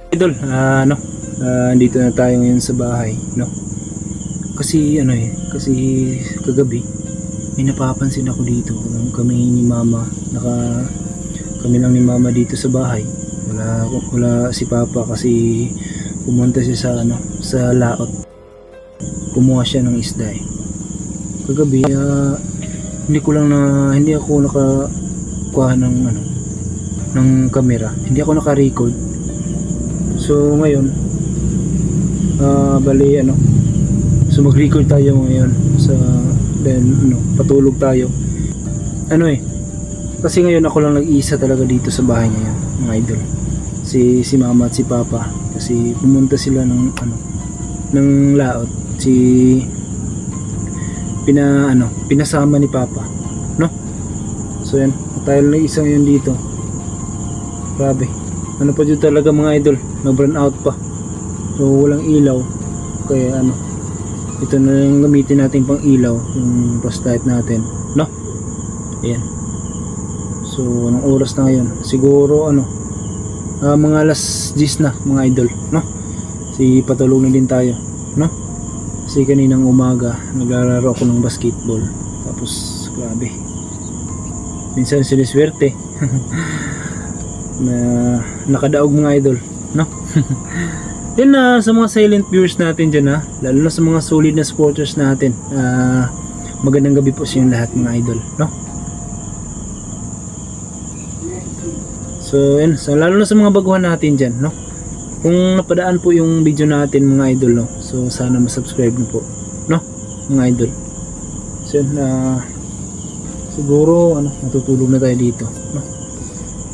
Idol, dito na tayo ngayon sa bahay, no? Kasi kasi kagabi may napapansin ako dito. Kami ni Mama, kami lang ni Mama dito sa bahay. Wala si Papa kasi pumunta siya sa laot. Kumuha siya ng isda eh. Kagabi, hindi ako nakakuha ng camera. Hindi ako naka-record. So ngayon, bali so mag-record tayo ngayon patulog tayo. Kasi ngayon ako lang nag-iisa talaga dito sa bahay ngayon, mga idol. Si Mama at si Papa kasi pumunta sila ng laot. Pinasama ni Papa, no? So yan, tayo lang nag-isa ngayon dito. Grabe. Ano pa dito talaga mga idol, na-burn out pa. So walang ilaw. Kaya ito na yung gamitin natin pang ilaw, yung flashlight natin, no? Ayan. So anong oras na ngayon? Siguro mga alas 10 na mga idol, no? Patulog na din tayo, no? Kasi kaninang umaga naglalaro ako ng basketball. Tapos grabe. Minsan siniswerte. Na nakadaog mga idol, no? Yun na sa mga silent viewers natin dyan, lalo na sa mga solid na supporters natin, magandang gabi po sa inyo lahat mga idol, no? So yun, lalo na sa mga baguhan natin dyan, no? Kung napadaan po yung video natin mga idol, no? So sana masubscribe nyo po, no? Mga idol. So yun, siguro matutulog na tayo dito, no?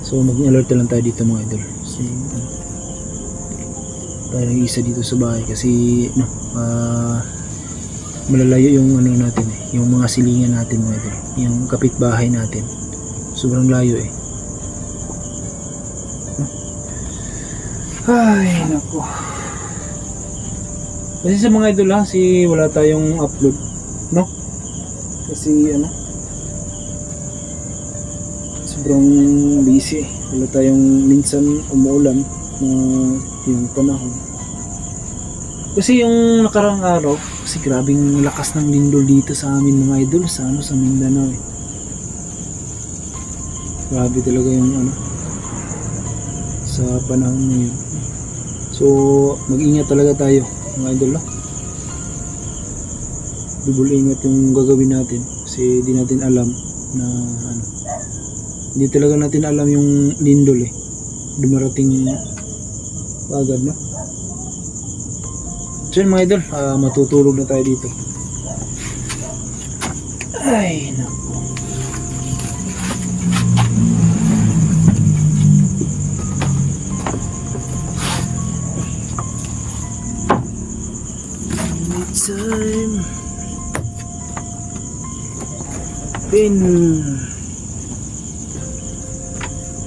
So maging alert lang tayo dito mga idol. So tayo isa dito sa bahay kasi malalayo yung natin yung mga silingan natin mga idol, yung kapitbahay natin. Sobrang layo eh. Ay nako. Kasi sa mga idol wala tayong upload, no? Kasi sobrang busy. Wala tayong, minsan umuulan yung panahon. Kasi yung nakarang araw, kasi grabing lakas ng lindol dito sa amin mga idol, sa Mindanao eh. Grabe talaga yung sa panahon ngayon. So mag-ingat talaga tayo mga idol, no? Double ingat yung gagawin natin kasi di natin alam na hindi talaga natin alam yung lindol eh, dumarating agad, no? So yun mga idol, matutulog na tayo dito. Ay naku. Time pin.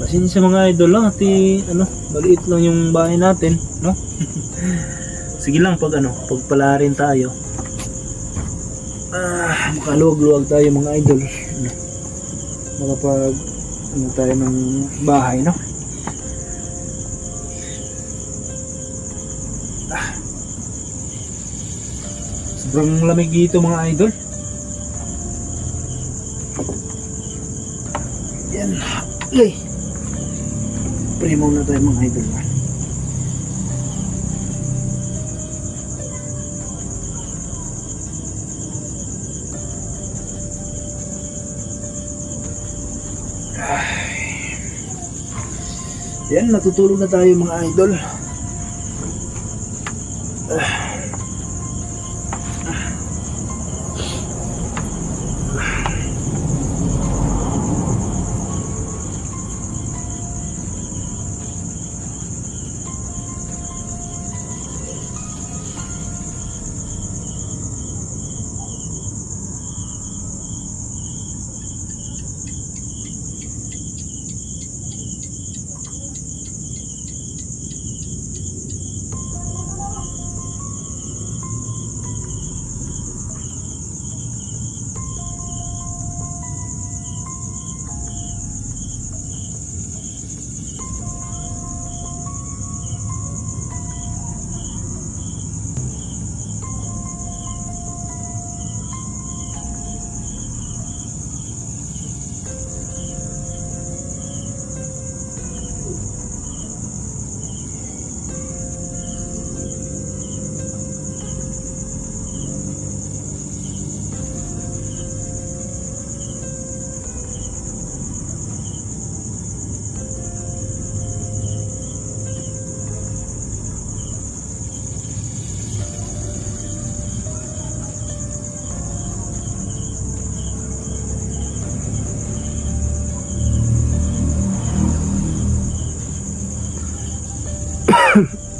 Pasensya mga idol lang at maliit lang yung bahay natin, no? Sige lang pagpala rin tayo. Makaluwag-luwag tayo mga idol. Makapag tayo ng bahay, no? Sobrang lamig dito mga idol. Yan. Ay. Primo na tayo mga idol. Yan, natutulog na tayo mga idol. Ano yan?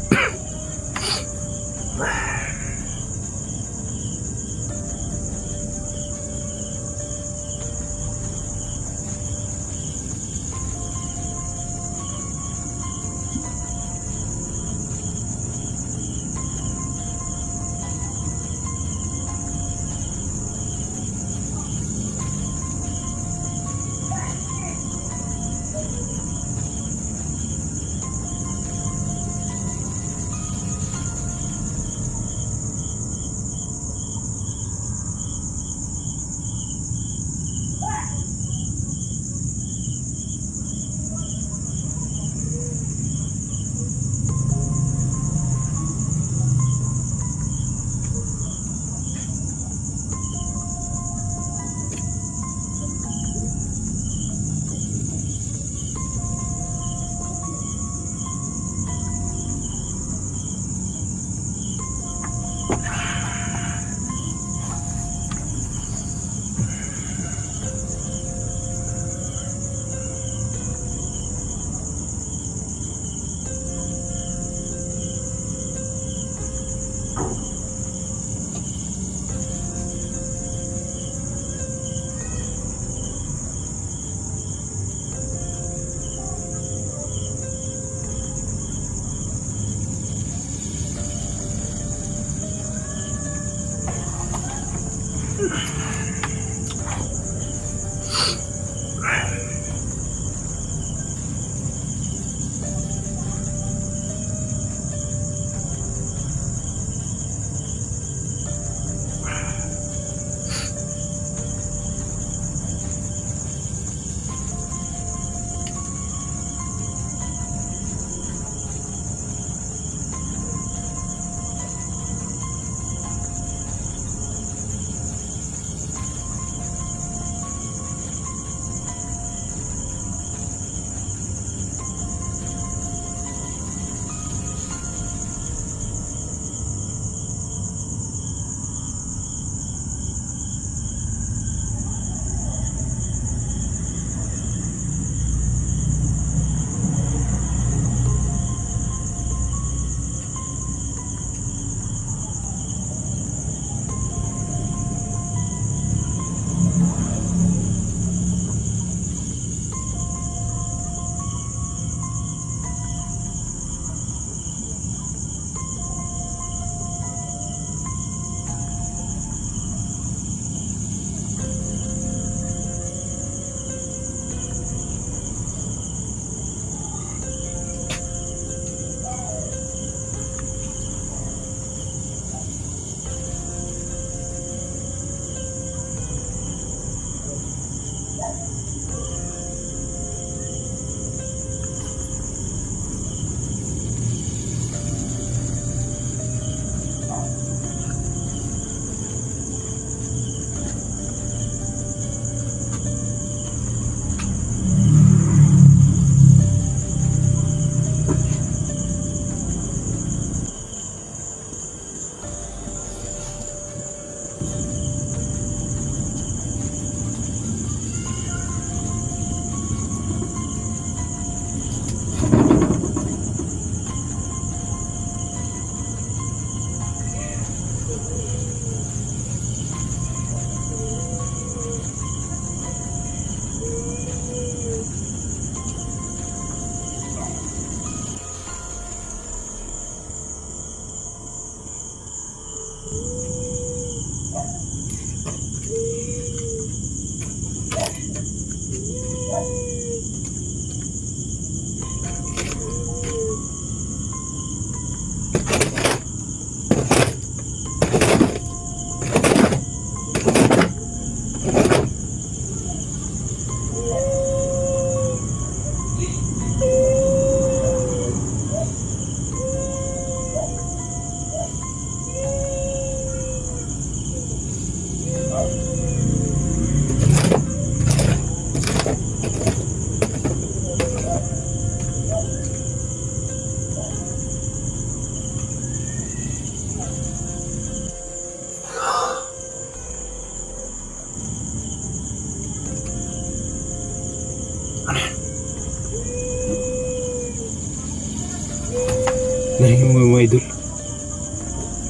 Narinig mo ba mga idol?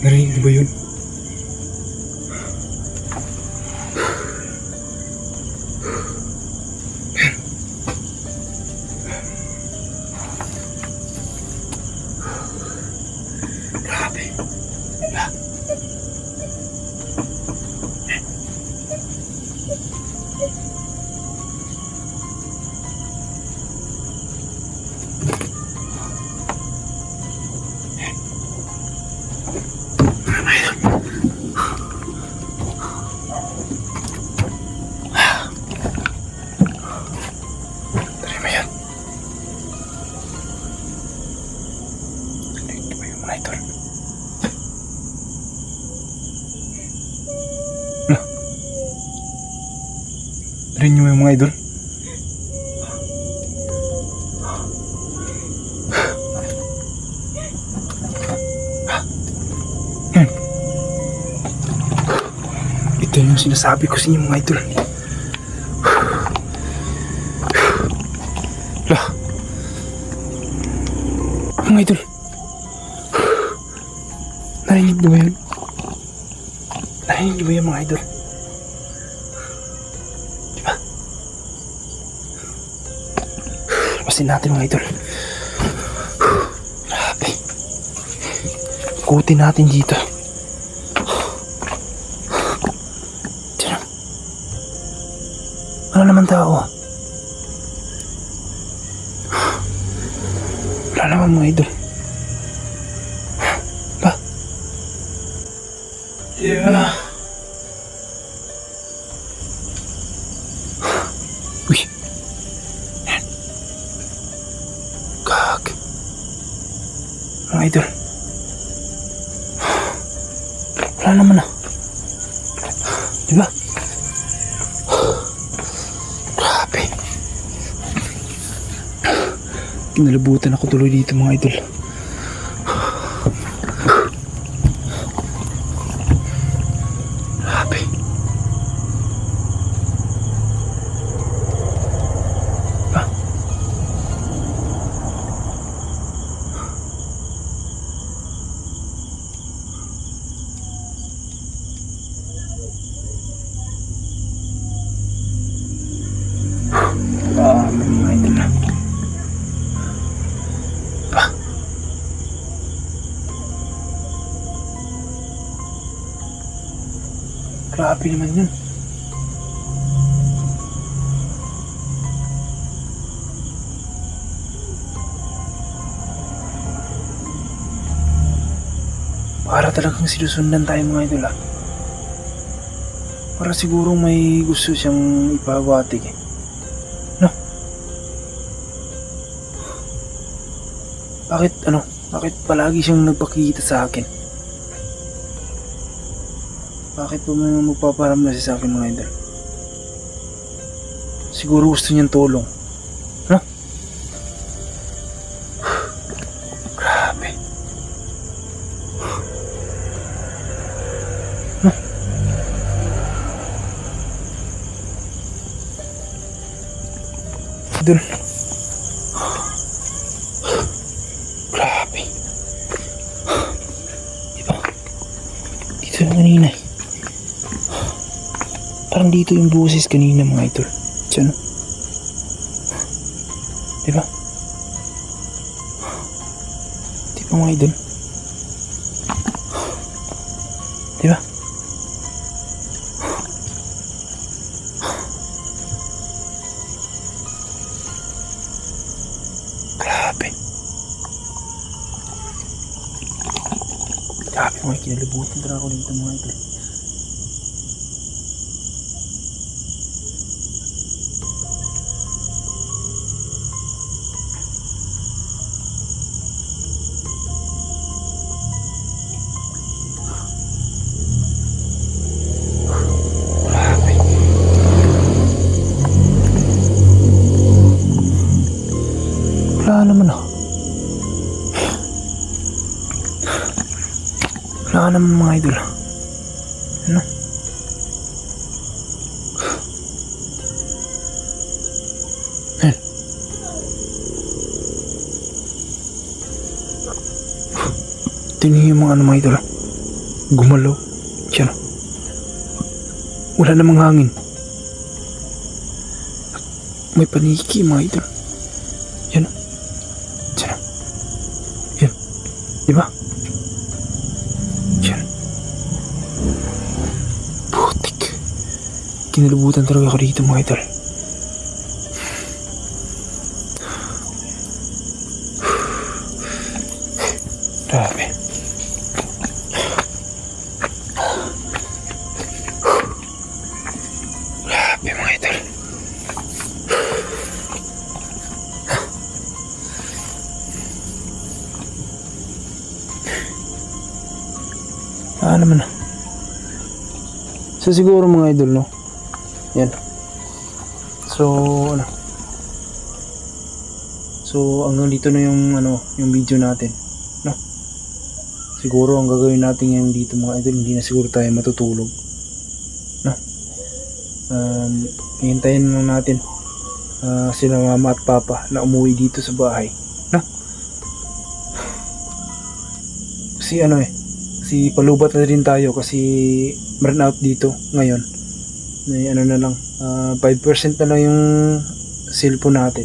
Narinig mo ba yun? Grabe. Tari mo yan. Narinig mo yung mga idol? Narinig mo yung mga idol? Ito yung sinasabi ko sa inyo mga idol. Lah. Mga idol. Narinig niyo ba yun? Narinig niyo ba yun mga idol? Diba? Lapasin natin mga idol. Grabe. Ikutin natin dito. Wala naman tao. Wala naman mga idol. Ba? Yeah. Uy. Kag. Mga idol. Wala naman ah. Diba? Kinalabutan ako tuloy dito mga idol. Grabe. Ah. Mga idol na. Grabe naman yun. Para talagang sinusundan tayo mga idol ah. Para siguro may gusto siyang ipawatig eh. No? Bakit palagi siyang nagpakita sa akin? Bakit po may magpaparamdam siya sa akin mga idol? Siguro gusto niyang tulong. No? Grabe. No? Idol. Grabe. Diba? Dito yung kanina eh. Parang dito yung boses kanina mga idol. Diyan. Diba? Diba mga idol? Diba? Grabe. Grabe mga kinalibutan talaga ako dito mga idol. Wala naman ah. Wala naman mga idol. Ano? Tingnan yung mga ano mga idol. Gumalaw. Diyan. Wala namang hangin. May paniki mga idol. Yan. Diyan. Yan. Diba? Yan. Putik. Kinalabutan talaga ako dito mga idol. Grabe. Grabe mga idol. Naman na. So siguro mga idol, no? Yan. So ano? So hanggang dito na yung ano, yung video natin, no? Siguro ang gagawin natin ngayon dito mga idol, hindi na siguro tayo matutulog, no? Hihintayin lang natin sila mama at papa na umuwi dito sa bahay, no? Kasi ano kasi palubat na rin tayo kasi burn out dito ngayon. Ano na lang, 5% na lang yung cellphone natin,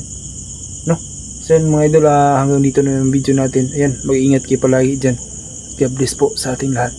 no? So yun, mga idol, hanggang dito na yung video natin. Ayan, mag-iingat kayo palagi dyan. God bless po sa ating lahat.